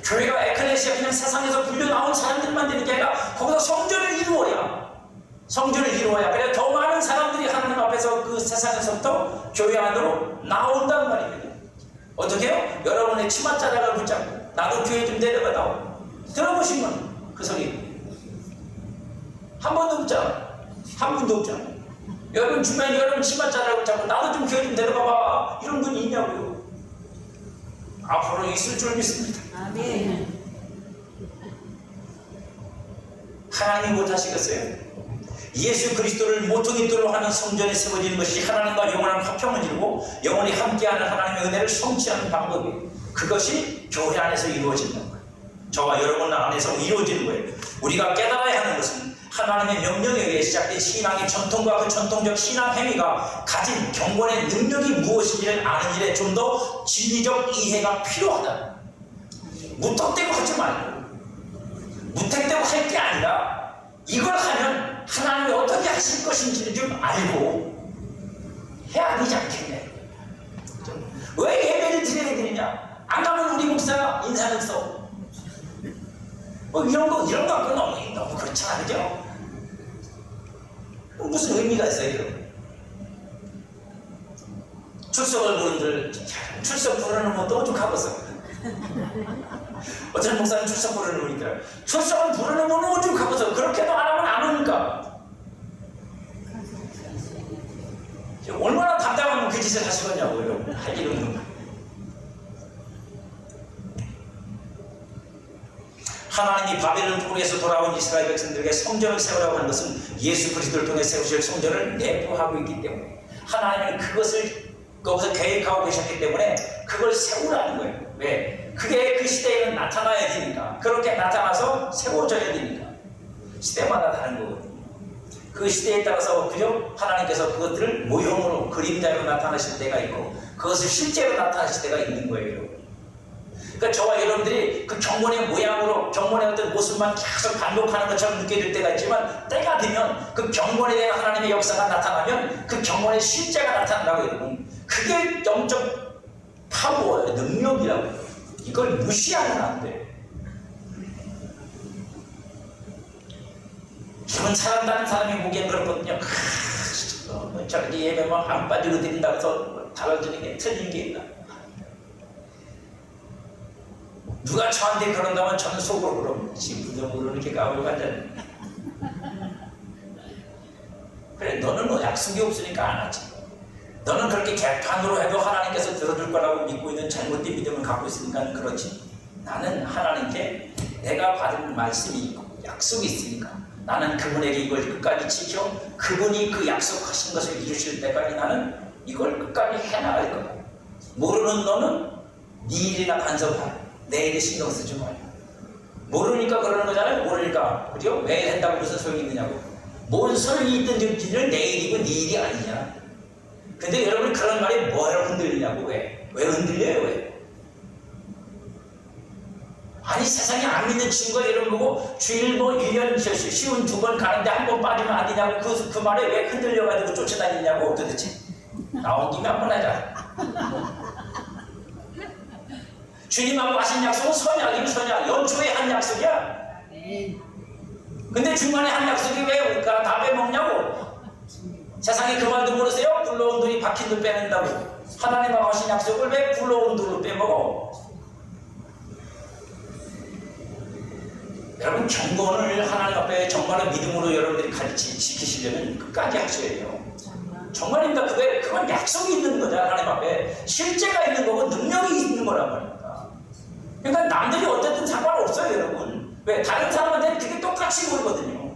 교회가 에클레시아 그냥 세상에서 불려 나온 사람들만 되는 게 아니라 거기서 성전을 이루어야, 그래 더 많은 사람들이 하나님 앞에서 그 세상에서부터 교회 안으로 나온다는 말입니다. 어떻게 해요? 여러분의 치맛자락을 붙잡고 나도 교회 좀 데려가다오. 들어보시면 그 소리 한 번도 없잖아. 한 분도 없잖아. 여러분 주변에 여러분 치맛자락을 붙잡고 나도 좀 교회 좀 데려가봐. 이런 분이 있냐고요. 앞으로 있을 줄 믿습니다. 아멘. 하나님 못하시겠어요? 예수 그리스도를 모퉁이 돌로 하는 성전에 세워지는 것이 하나님과 영원한 화평을 이루고 영원히 함께하는 하나님의 은혜를 성취하는 방법이에요. 그것이 교회 안에서 이루어진다는 거예요. 저와 여러분 안에서 이루어지는 거예요. 우리가 깨달아야 하는 것은 하나님의 명령에 의해 시작된 신앙의 전통과 그 전통적 신앙 행위가 가진 경건의 능력이 무엇인지를 아는 일에 좀 더 진리적 이해가 필요하다. 무턱대고 하지 말고, 무턱대고 할 게 아니라 이걸 하면 하나님이 어떻게 하실 것인지를 좀 알고 해야 되지 않겠냐. 왜 예배를 드려야 되느냐? 안 가면 우리 목사 인사는 써. 이런 거 너무 그렇잖아, 그죠? 무슨 의미가 있어요? 출석을 부른들 출석 부르는 것도 오죽하겠어. 어떤 목사는 출석 부르는 분 있더라. 출석을 부르는 분은 오죽하겠어. 그렇게도 안 하면 안 오니까. 얼마나 답답하면 그 짓을 하시겠냐고요. 할 일은 없는 거예요. 하나님이 바벨론 포로에서 돌아온 이스라엘 백성들에게 성전을 세우라고 하는 것은 예수 그리스도를 통해 세우실 성전을 내포하고 있기 때문에 하나님은 그것을 거기서 계획하고 계셨기 때문에 그걸 세우라는 거예요. 왜? 그게 그 시대에는 나타나야 되니까. 그렇게 나타나서 세워져야 되니까. 시대마다 다른 거거든요. 그 시대에 따라서 그죠? 하나님께서 그것들을 모형으로 그림자로 나타나실 때가 있고 그것을 실제로 나타나실 때가 있는 거예요. 그러니까 저와 여러분들이 그 경건의 모양으로 경건의 어떤 모습만 계속 반복하는 것처럼 느껴질 때가 있지만 때가 되면 그 경건에 대한 하나님의 역사가 나타나면 그 경건의 실제가 나타난다고 해요. 그게 영적 파워예요. 능력이라고 해요. 이걸 무시하면 안 돼. 기분 잘한다는 사람이 보기엔 그렇거든요. 저렇게 예배만 안 빠지고 드린다고 해서 달라지는 게 틀린 게 있나? 누가 저한테 그런다면 저는 속으로 그럼 지금도 모르는 게 까불간다니. 그래, 너는 뭐 약속이 없으니까 안 하지. 너는 그렇게 개판으로 해도 하나님께서 들어줄 거라고 믿고 있는 잘못된 믿음을 갖고 있으니까 그렇지. 나는 하나님께 내가 받은 말씀이 있고 약속이 있으니까 나는 그분에게 이걸 끝까지 지켜 그분이 그 약속하신 것을 이루실 때까지 나는 이걸 끝까지 해나갈 거야. 모르는 너는 네 일이나 간섭하라. 내 일에 신경 쓰지 말라. 모르니까 그러는 거잖아요. 모르니까. 그죠? 왜 한다고 무슨 소용이 있느냐고. 뭔 소용이 있든지는 내 일이고 네 일이 아니냐. 근데 여러분 그런 말이 뭐하러 흔들리냐고. 왜 흔들려요? 왜? 아니 세상에 안 믿는 친구가 이런 거고 주일 뭐 1년 쉬운 2번 가는데 한 번 빠지면 안 되냐고 그 말에 왜 흔들려가지고 쫓아다니냐고 도대체. 나온 김에 한번 하자. 주님하고 하신 약속은 선약이면 선약. 연초에 한 약속이야. 근데 중간에 한 약속이 왜 올까? 다 빼먹냐고. 세상에 그 말도 모르세요? 불러온 돌이 박힌 돌 빼낸다고. 하나님하고 하신 약속을 왜 불러온 돌로 빼먹어? 여러분 경건을 하나님 앞에 정말로 믿음으로 여러분들이 지키시려면 끝까지 하셔야 돼요. 정말입니다. 그건 약속이 있는 거죠. 하나님 앞에 실제가 있는 거고 능력이 있는 거란 말입니다. 그러니까 남들이 어쨌든 상관없어요. 여러분. 왜? 다른 사람한테는 그게 똑같이 보이거든요.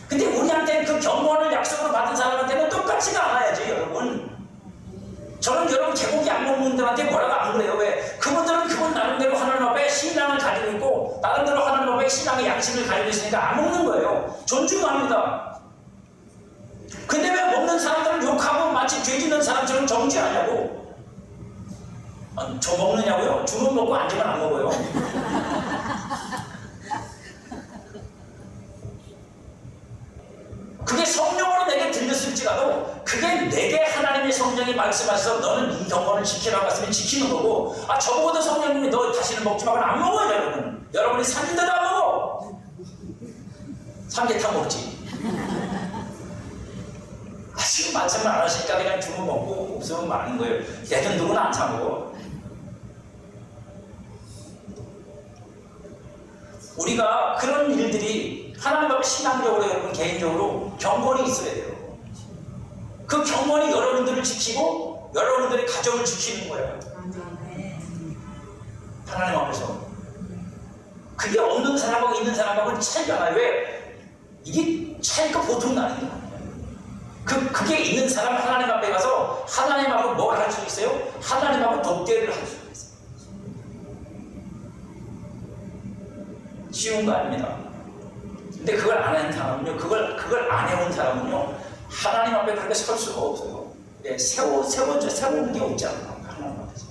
근데 우리한테는 그 경건을 약속으로 받은 사람한테는 똑같지가 않아야지 여러분. 저는 여러분 개고기 안 먹는 분들한테 뭐라고 안 그래요. 왜? 그분들은 그분 나름대로 하나님 앞에 신앙을 가지고 있고 나름대로 하나님 앞에 신앙의 양심을 가지고 있으니까 안 먹는 거예요. 존중합니다. 근데 왜 먹는 사람들을 욕하고 마치 죄 짓는 사람처럼 정죄하냐고. 저 먹느냐고요? 주문 먹고 앉으면 안 먹어요. 그게 성령으로 내게 들렸을지라도 그게 내게 하나님의 성령이 말씀하셔서 너는 이 경건을 지키라고 했으면 지키는 거고 저보고도 성령님이 너 다시는 먹지 말고 안 먹어요. 여러분. 여러분이 삼인데도 안 먹어. 삼계탕 먹지. 지금 말씀을 안 하시니까 그냥 주문 먹고 없으면 많은 거예요. 예전 누구는 안 사먹어. 우리가 그런 일들이 하나님 앞에 신앙적으로 여러분 개인적으로 경건이 있어야 돼요. 그 경건이 여러분들을 지키고 여러분들의 가정을 지키는 거예요. 하나님 앞에서. 그게 없는 사람하고 있는 사람하고는 차이가 나요. 왜? 이게 차이가 보통 나는 게 아니에요. 그게 있는 사람 하나님 앞에 가서 하나님하고 뭘 할 수 있어요? 하나님하고 독대를 할 수가 있어요. 쉬운 거 아닙니다. 근데 그걸 안 하는 사람은요, 그걸 안 해온 사람은요, 하나님 앞에 그렇게 설 수가 없어요. 네, 세우는 게 없지 않나, 하나님 앞에서.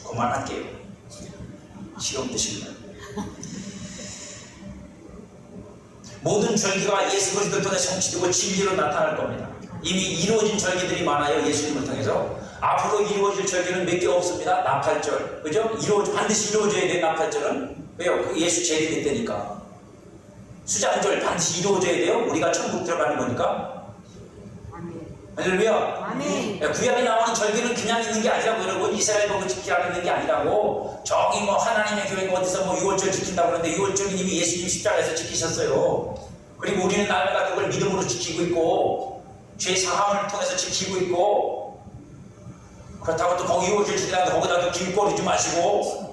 그만할게요. 시험 드시면. 모든 절기가 예수 그리스도를 통해 성취되고 진리로 나타날 겁니다. 이미 이루어진 절기들이 많아요. 예수님을 통해서. 앞으로 이루어질 절기는 몇 개 없습니다. 나팔절. 그죠? 반드시 이루어져야 돼, 나팔절은. 왜요? 예수 재림일 때니까. 수장절 반드시 이루어져야 돼요. 우리가 천국 들어가는 거니까. 할렐루야. 아멘. 구약에 나오는 절기는 그냥 있는 게 아니라고 여러분. 이스라엘 복을 지키라고 있는 게 아니라고. 저기 뭐 하나님의 교회가 어디서 뭐 6월절 지킨다고 그러는데 6월절은 이미 예수님 십자가에서 지키셨어요. 그리고 우리는 날마다 그걸 믿음으로 지키고 있고 죄 사함을 통해서 지키고 있고 그렇다고 또 거기 6월절 지키라고 거기다 또 길거리지 마시고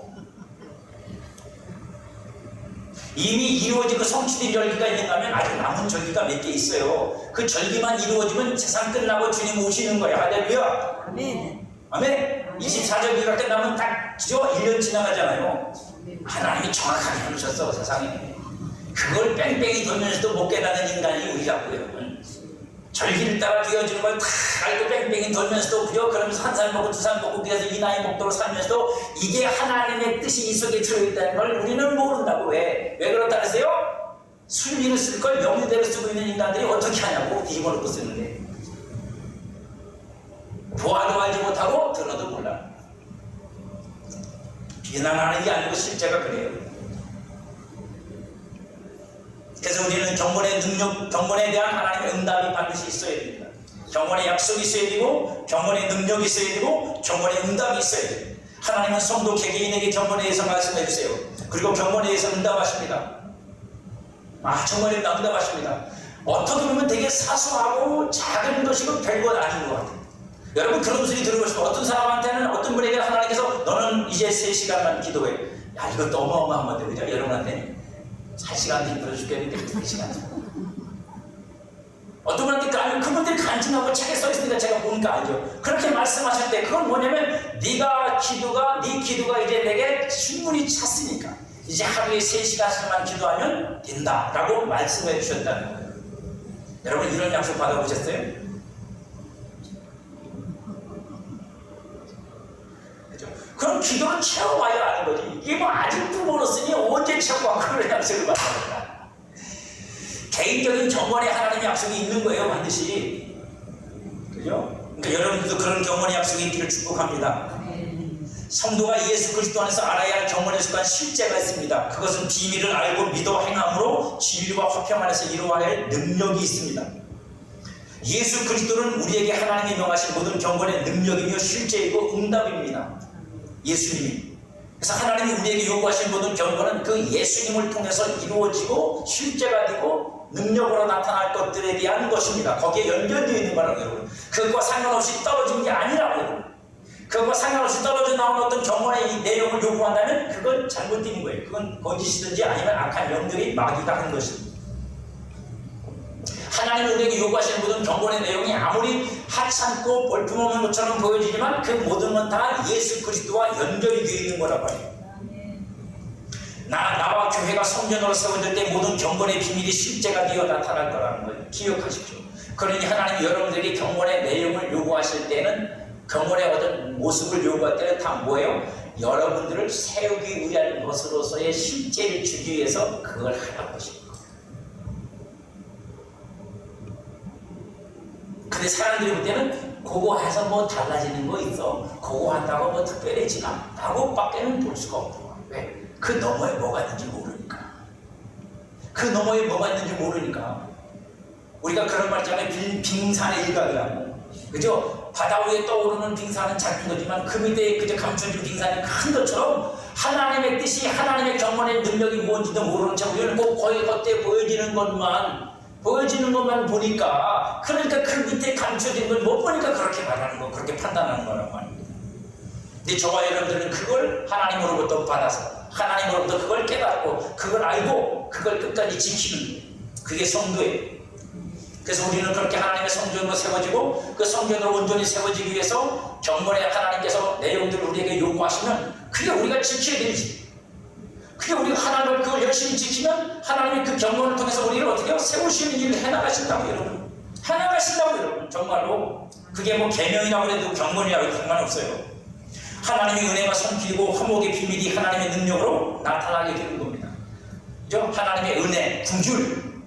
이미 이루어진 그 성취된 절기가 있는가 하면 아직 남은 절기가 몇 개 있어요. 그 절기만 이루어지면 세상 끝나고 주님 오시는 거예요. 할렐루야. 아멘. 아멘. 24절기가 끝나면 딱 1년 지나가잖아요. 하나님이 정확하게 해놓으셨어 세상에. 그걸 뺑뺑이 돌면서도 못 깨닫는 인간이 우리 같고요. 여러분. 절기를 따라 되어지는 걸 다 알고 뺑뺑이 돌면서도 그려 그러면서 한 살 먹고 두 살 먹고 그래서 이 나이 먹도록 살면서도 이게 하나님의 뜻이 이 속에 들어있다는 걸 우리는 모른다고. 왜 그렇다 그랬어요? 순리를 쓸 걸 명리대로 쓰고 있는 인간들이 어떻게 하냐고 뒤집어놓고 쓰는데 보아도 알지 못하고 들어도 몰라. 비난하는 게 아니고 실제가 그래요. 그래서 우리는 경건의 능력, 경건에 대한 하나님의 응답이 반드시 있어야 됩니다. 경건의 약속이 있어야 되고, 경건의 능력이 있어야 되고, 경건의 응답이 있어야 돼요. 하나님은 성도 개개인에게 경건에 대해서 말씀해 주세요. 그리고 경건에 대해서 응답하십니다. 경건에 응답하십니다. 어떻게 보면 되게 사소하고 작은 것이고 별것 아닌 것 같아요. 여러분 그런 소리 들어보시고 어떤 사람한테는 어떤 분에게 하나님께서 너는 이제 3시간만 기도해. 야 이거 어마어마한 건데 그죠? 여러분한테 4시간 힘들어 죽겠는데 2시간. 어떤 분한테 그분들이 간증하고 책에 써있으니까 제가 보니까 알죠. 그렇게 말씀하실 때 그건 뭐냐면 네 기도가 이제 내게 충분히 찼으니까 이제 하루에 3시간씩만 기도하면 된다 라고 말씀해 주셨다는 거예요. 여러분 이런 약속 받아보셨어요? 그죠? 그럼 기도는 채워봐야 아는 거지. 이게 뭐 아직도 모르으니 언제 채워봐 그런 약속을 받아볼까? 개인적인 경건의 하나님의 약속이 있는 거예요, 반드시. 그죠? 그러니까 여러분들도 그런 경건의 약속이 있기를 축복합니다. 성도가 예수 그리스도 안에서 알아야 할 경건에 속한 실제가 있습니다. 그것은 비밀을 알고 믿어 행함으로 진리와 화평 안에서 이루어야 할 능력이 있습니다. 예수 그리스도는 우리에게 하나님이 명하신 모든 경건의 능력이며 실제이고 응답입니다. 예수님이. 그래서 하나님이 우리에게 요구하신 모든 경건은 그 예수님을 통해서 이루어지고 실제가 되고 능력으로 나타날 것들에 대한 것입니다. 거기에 연결되어 있는 거라고 여러분. 그것과 상관없이 떨어진 게 아니라고. 그것과 상관없이 떨어져 나온 어떤 경건의 이 내용을 요구한다면 그건 잘못된 거예요. 그건 거짓이든지 아니면 악한 영들이 마귀가 한 것입니다. 하나님은 우리에게 요구하시는 모든 경건의 내용이 아무리 하찮고 볼품없는 것처럼 보여지지만 그 모든 건 다 예수 그리스도와 연결이 되어 있는 거라고 해요. 나와 교회가 성전으로 세워질 때 모든 경건의 비밀이 실제가 되어 나타날 거라는 걸 기억하십시오. 그러니 하나님이 여러분들에게 경건의 내용을 요구하실 때는 경건의 어떤 모습을 요구할 때는 다 뭐예요? 여러분들을 세우기 위한 것으로서의 실제를 주기 위해서 그걸 하라는 것입니다. 근데 사람들이 볼 때는 그거 해서 뭐 달라지는 거 있어? 그거 한다고 뭐 특별해지나? 라고 밖에는 볼 수가 없더라. 왜? 그 너머에 뭐가 있는지 모르니까. 그 너머에 뭐가 있는지 모르니까. 우리가 그런 말 있잖아요. 빙산의 일각이라고. 그죠? 바다 위에 떠오르는 빙산은 작은 거지만 그 밑에 그저 감춰진 빙산이 큰 것처럼 하나님의 뜻이 하나님의 경건의 능력이 뭔지도 모르는 채 우리는 꼭 거의 겉에 보여지는 것만 보니까 그러니까 그 밑에 감춰진 걸 못 보니까 그렇게 말하는 거, 그렇게 판단하는 거란 말입니다. 근데 저와 여러분들은 그걸 하나님으로부터 받아서 하나님으로부터 그걸 깨닫고 그걸 알고 그걸 끝까지 지키는 거예요. 그게 성도예요. 그래서 우리는 그렇게 하나님의 성전으로 세워지고 그 성전으로 온전히 세워지기 위해서 경건의 하나님께서 내용들을 우리에게 요구하시면 그게 우리가 지켜야 되지. 그게 우리가 하나님을 그걸 열심히 지키면 하나님이 그 경건을 통해서 우리를 어떻게 세우시는 일을 해나가신다고 여러분. 해나가신다고 여러분. 정말로. 그게 뭐 계명이라고 해도 경건이라고 해도 상관없어요. 하나님의 은혜가 손길이고 화목의 비밀이 하나님의 능력으로 나타나게 되는 겁니다. 그죠? 하나님의 은혜, 구줄,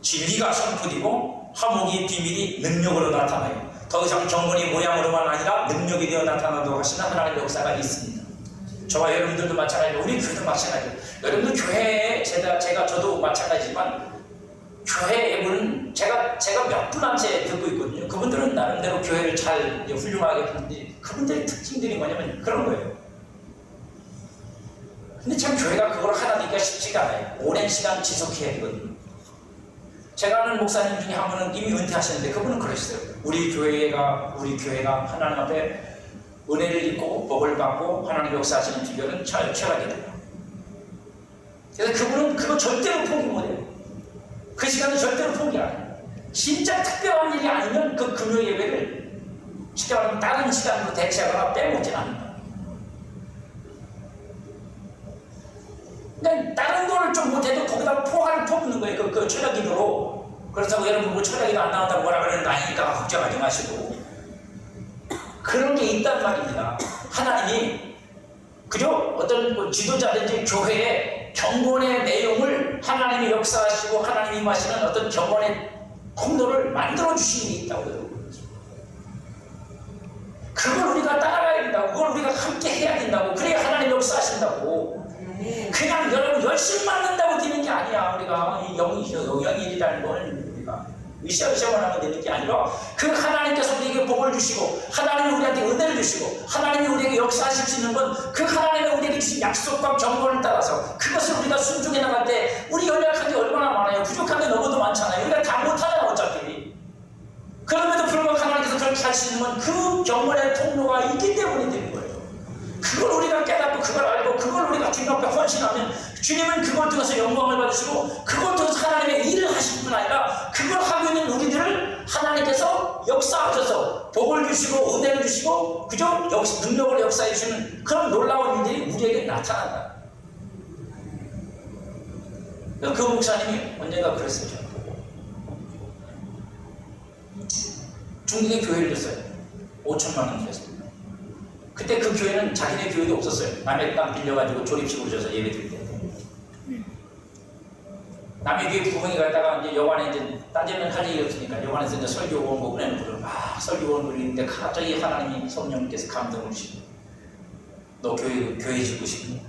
진리가 선포되고 화목의 비밀이 능력으로 나타나요. 더 이상 경건이 모양으로만 아니라 능력이 되어 나타나도록 하시는 하나님의 역사가 있습니다. 저와 여러분들도 마찬가지고 우리 교회도 마찬가지고 여러분들 교회에 저도 마찬가지지만 교회에 물은 제가 몇 분한테 듣고 있거든요. 그분들은 나름대로 교회를 잘 훌륭하게 하는데 그분들의 특징들이 뭐냐면 그런 거예요. 근데 참 교회가 그걸 하다 보니까 쉽지가 않아요. 오랜 시간 지속해야 되거든요. 제가 아는 목사님 중에 한 분은 이미 은퇴하셨는데 그분은 그러셨어요. 우리 교회가 하나님 앞에 은혜를 입고 복을 받고 하나님 역사하시는 비결은 철학이다. 그래서 그분은 그거 절대로 포기 못해요. 그 시간은 절대로 포기 안 해요. 진짜 특별한 일이 아니면 그 금요 예배를 쉽게 말하면 다른 시간으로 대체하거나 빼먹지 않는다. 그러니까 다른 거를 좀 못해도 거기다 포화를 퍼붓는 거예요. 그 철학기도로. 그렇다고 여러분 뭐 철학기도 안 나온다고 뭐라 그러는 거 아니니까 걱정하지 마시고. 그런 게 있단 말입니다. 하나님이 그죠? 어떤 뭐 지도자든지 교회에 경건의 내용을 하나님이 역사하시고 하나님이 임하시는 어떤 경건의 통로를 만들어 주시는 게 있다고요. 그걸 우리가 따라가야 된다고. 그걸 우리가 함께 해야 된다고. 그래야 하나님 역사하신다고. 그냥 여러분 열심히 만든다고 되는 게 아니야. 우리가 이 영양일이라는 걸 우리가 으쌰으쌰만 하면 되는 게 아니라 그 하나님께서 우리에게 복을 주시고 하나님이 우리한테 은혜를 주시고 하나님이 우리에게 역사하실 수 있는 건 그 하나님의 우리에게 주신 약속과 경고를 따라서 그것을 우리가 순종해 나갈 때 우리 연약한 게 얼마나 많아요. 부족한 게 너무도 많잖아요. 우리가 다 못하잖아 어차피. 그럼에도 불구하고 하나님께서 그렇게 할 수 있는 건 그 경건의 통로가 있기 때문에 되는 거예요. 그걸 우리가 깨닫고 그걸 알고 그걸 우리가 주님 앞에 헌신하면 주님은 그걸 통해서 영광을 받으시고 그걸 통해서 하나님의 일을 하실 뿐 아니라 그걸 하고 있는 우리들을 하나님께서 역사하셔서 복을 주시고 은혜를 주시고 그죠? 능력으로 역사해 주시는 그런 놀라운 일들이 우리에게 나타난다. 그 목사님이 언젠가 그랬어요. 저는 보고 중국에 교회를 줬어요. 5천만 원 줬어요. 그때 그 교회는 자기네 교회도 없었어요. 남의 땅 빌려가지고 조립식으로 줘서 예배 드릴 때. 남의 교회 부흥회 갔다가 이제 여관에 이제 따지면 할 일이 없으니까 여관에서 이제 설교원 보내는 분들 막 설교원 돌리는데 갑자기 하나님이 성령님께서 감동을 주시고 너 교회 짓고 싶니?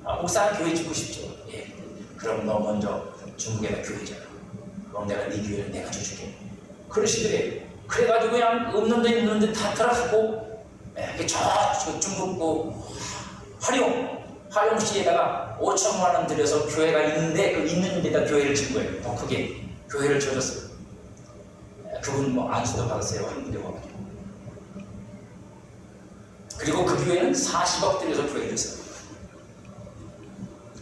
아, 목사는 교회 짓고 싶죠. 예. 그럼 너 먼저 중국에다 교회 져라. 그럼 내가 네 교회를 내가 줘줄게. 그러시더래요. 그래가지고 그냥 없는 데 있는 데 다 들어가고 저 중국 화룡시에다가 5천만 원 들여서 교회가 있는데 그 있는 데다 교회를 진 거예요. 더 크게 교회를 쳐줬어요. 그분 뭐 안수도 받았어요. 한 분이 와가지고. 그리고 그 교회는 40억 들여서 교회를 했어요.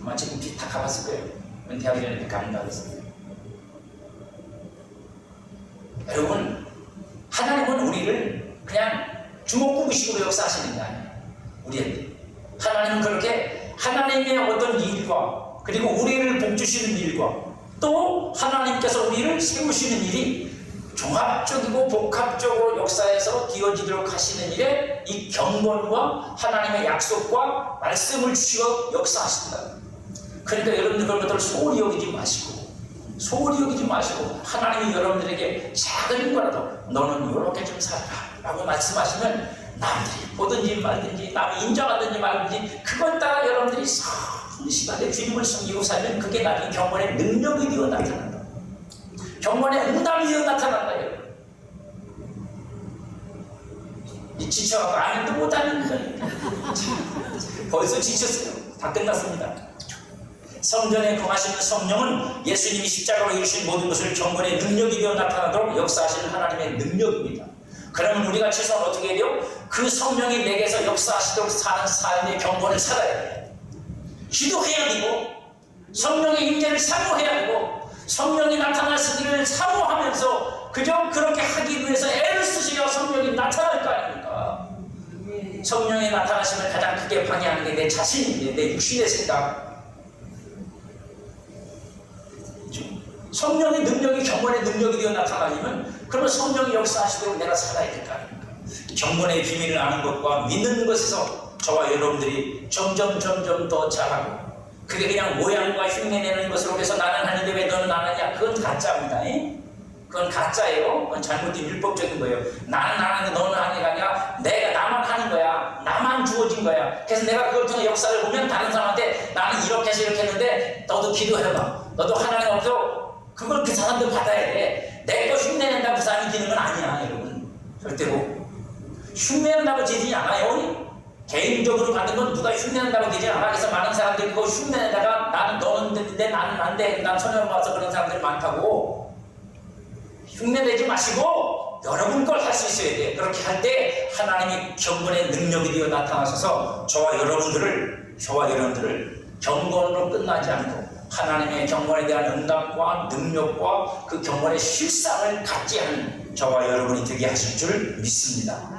아마 지금 빚 다 갚았을 거예요. 은퇴하기 전에 갚는다고. 여러분, 하나님은 우리를 그냥 주먹구구식으로 역사하시는 게 아니에요. 우리한테. 하나님은 그렇게 하나님의 어떤 일과 그리고 우리를 복주시는 일과 또 하나님께서 우리를 세우시는 일이 종합적이고 복합적으로 역사에서 이어지도록 하시는 일에 이 경건과 하나님의 약속과 말씀을 주시고 역사하신다. 그러니까 여러분들 그런 것들을 소홀히 여기지 마시고 하나님이 여러분들에게 작은 거라도 너는 이렇게 좀 살아라 라고 말씀하시면 남들이 보든지 말든지 남이 인정하든지 말든지 그것 따라 여러분들이 성실하게 주님을 섬기고 살면 그게 나중에 경건의 능력이 되어 나타난다. 경건의 응답이 되어 나타난다. 여러분. 지쳐갖고 아무도 못하는 거예요. 벌써 지쳤어요. 다 끝났습니다. 성전에 거하시는 성령은 예수님이 십자가로 이루신 모든 것을 경건의 능력이 되어 나타나도록 역사하시는 하나님의 능력입니다. 그러면 우리가 최소한 어떻게 해야 돼요? 그 성령이 내게서 역사하시도록 사는 삶의 경건을 살아야 돼요. 기도해야 되고 성령의 임재를 사모해야 되고 성령이 나타나시기를 사모하면서 그저 그렇게 하기 위해서 애를 쓰셔야 성령이 나타날 거 아닙니까? 성령이 나타나시면 가장 크게 방해하는 게 내 자신인데 내 육신의 생각. 성령의 능력이 경건의 능력이 되어 나타나면 그러면 성령이 역사하시도록 내가 살아야 될 거 아닙니까? 경건의 비밀을 아는 것과 믿는 것에서 저와 여러분들이 점점 더 잘하고 그게 그냥 모양과 흉내내는 것으로 해서 나는 하는데 왜 너는 안 하냐? 그건 가짜입니다. 그건 가짜예요. 그건 잘못된 율법적인 거예요. 나는 안 하는데 너는 하는 게 아니라 내가 나만 하는 거야. 나만 주어진 거야. 그래서 내가 그걸 통해 역사를 보면 다른 사람한테 나는 이렇게 해서 이렇게 했는데 너도 기도해봐. 너도 하나님 앞에서 그걸 그 사람들 받아야 돼. 내 거 흉내낸다고 그 사람이 되는 건 아니야, 여러분. 절대로. 흉내낸다고 되지 않아요. 개인적으로 받는 건 누가 흉내낸다고 되지 않아. 그래서 많은 사람들이 그거 흉내내다가 나는 너는 됐는데 나는 안 돼. 난 소년 봐서 그런 사람들이 많다고. 흉내내지 마시고 여러분 걸 할 수 있어야 돼. 그렇게 할 때 하나님이 경건의 능력이 되어 나타나셔서 저와 여러분들을 경건으로 끝나지 않고 하나님의 경건에 대한 응답과 능력과 그 경건의 실상을 갖게 하는 저와 여러분이 되게 하실 줄 믿습니다.